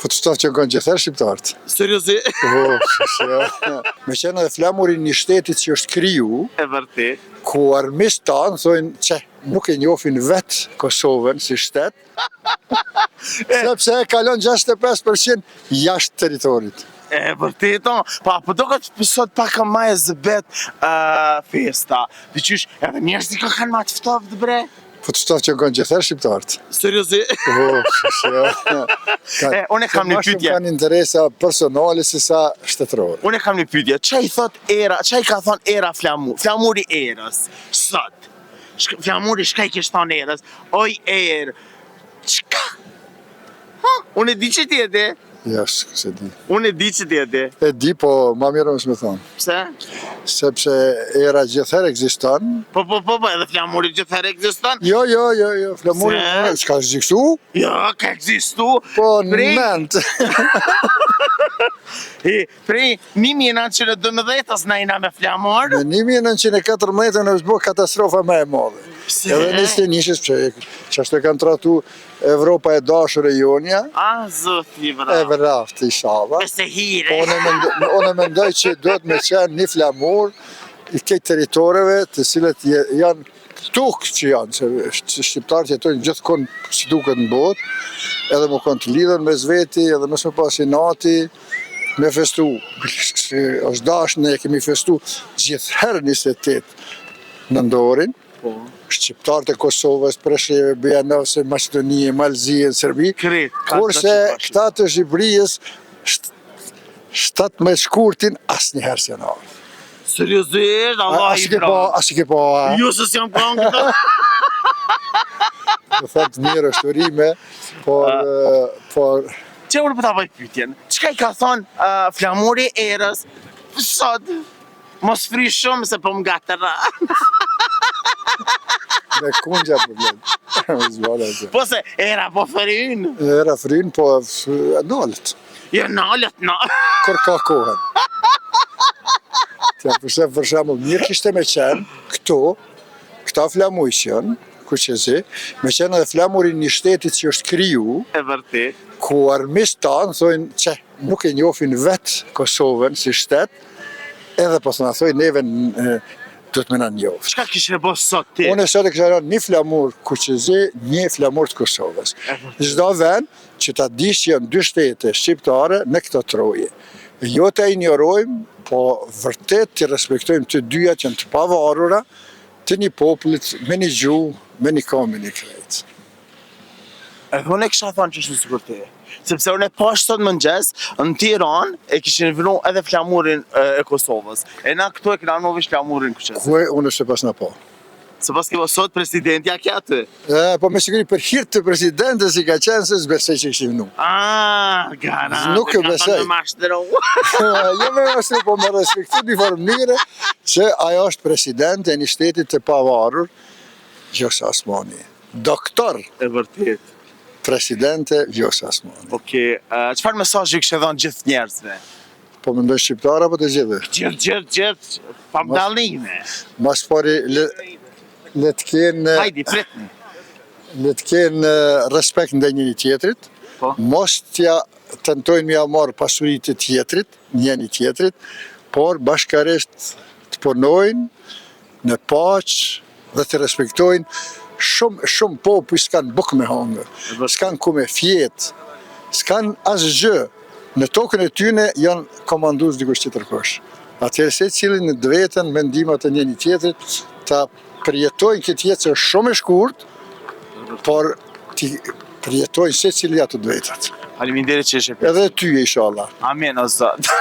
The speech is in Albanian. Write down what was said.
Po të shtofë që kanë gjithër shqiptarët. Seriozisht? Me qenë edhe flamurin një shtetit që është kriju, E vërtet. ku armisht tanë thojnë që nuk e njofin vetë Kosovën si shtet, sepse e kalon 65% jashtë teritorit. E vërtet, pa po do këtë sot pak ma e zëbet festa. Dhe qysh, edhe njerëzit ka kanë ma të ftoftë bre? Po të shtofë që kanë gjithër shqiptarët. Seriozisht? Unë e kam një pyetje. Kanë interesa personale si sa shtetërore. Unë e kam një pyetje. Çai thot era, çai ka thon era flamuri erës sot. Flamuri shka i kish thon erës? Oj erë. Çka? Unë e di që ti e di. Ja, se di. Unë e di që ti e di. E di, po ma mirë mësë me thonë. Pse? Sepse era gjithëherë ekziston. Po, edhe flamuri gjithëherë ekziston? Jo, flamuri s'ka ekzistu? Jo, ka ekzistu. Po, në ment. Prej 1912 na jena me flamur. Në 1914 është bërë katastrofa më e madhe. Edhe nisë nishës që ashtë e kanë tratu Evropa e dashur e jonja. Zoti bravo. E vraft, inshallah. Bese hire. Unë mendoj që duhet me qenë një flamur i këtë teritoreve të cilët janë tukë që janë, që shqiptarët jetojnë gjithkon si duket në botë, edhe më kanë të lidhen me zveti, edhe mësë me pasi nati, me festu. Është dashë, ne kemi festu gjithherë 28 nëndorin, shqiptarët e Kosovës, Presheve, Bujanovce, Maqedonije, Malzije, Serbi, kurse këta të Shqipërisë 17 shkurtin asë njëherë si janë avë. Seriozisht, Allah i bravo. Asë i ke po, ju se si jam kanë këta. Në thëtë mirë është urime, por... Që unë përta bëjt pytjen, qëka i ka thonë flamuri erës, sot, mos fri shumë se po më gatëra. Me kundja problem. Po se era po frin. Era frin, po nalët. Jo nalët, Kur ka kohën. Për shemull, mirë kishte me qenë këta flamujshën, ku që zi, me qenë edhe flamurin një shtetit që është kriju, e vërtet, ku armisht tanë thojnë që nuk e njofin vetë Kosovën si shtet, edhe po të në thojnë neve do të mëna njofë. Qka kishe bo sot ti? Unë e sot e kështë aron një flamur Kuqezi, një flamur të Kosovës. Çdo vend që ta dish që janë dy shtete shqiptare në këto troje. Jo të injorojmë, po vërtet të respektojmë të dyja që janë të pavarura, të një popullit me një gjuhë, me një kohë, me një krejtë. Edhe unë e kisha thonë që është sikur ti. Sepse unë e pashtë sot mëngjes, në Tiranë e kishin vënu edhe flamurin e Kosovës. E na këtu e kena novish flamurin Kuqezi. Kue, unë se pas në po. Se pas ke sot presidentja kja ty? Po me siguri për hirtë të presidentës i ka qenë se s'besej që këshim vënu. Gara, nuk e besej. Me mashtëro. Jo me mashtëro, po me respektu një formire që ajo është presidente e një shtetit të pavarur, Vjosa Osmani. Doktor. E vërtet. Presidente Vjosa Osmani. Okej, çfarë mesazhi kishe dhënë gjithë njerëzve? Po mendoj shqiptar apo të gjithë? Gjithë, pa mdallime. Mas pari le të kenë... Hajdi, pritni. Le të kenë respekt ndaj njëri tjetrit, mos t'ja tentojnë mja marrë pasuritë të tjetrit, njëri tjetrit, por bashkarisht të punojnë në paqë dhe të respektojnë. Shumë popull s'kanë bukë me hangër, s'kanë ku me fjetë, s'kanë asgjë. Në tokën e tyne janë komandus dikush që tërkosh. Atëherë se cilin në dvetën mendimat e njëri tjetrit, ta përjetojnë këtë jetë që është shumë e shkurt, por ti përjetojnë se cilin atë dvetët. Faleminderit që ishe për. Edhe ty, inshallah. Amen, o Zot.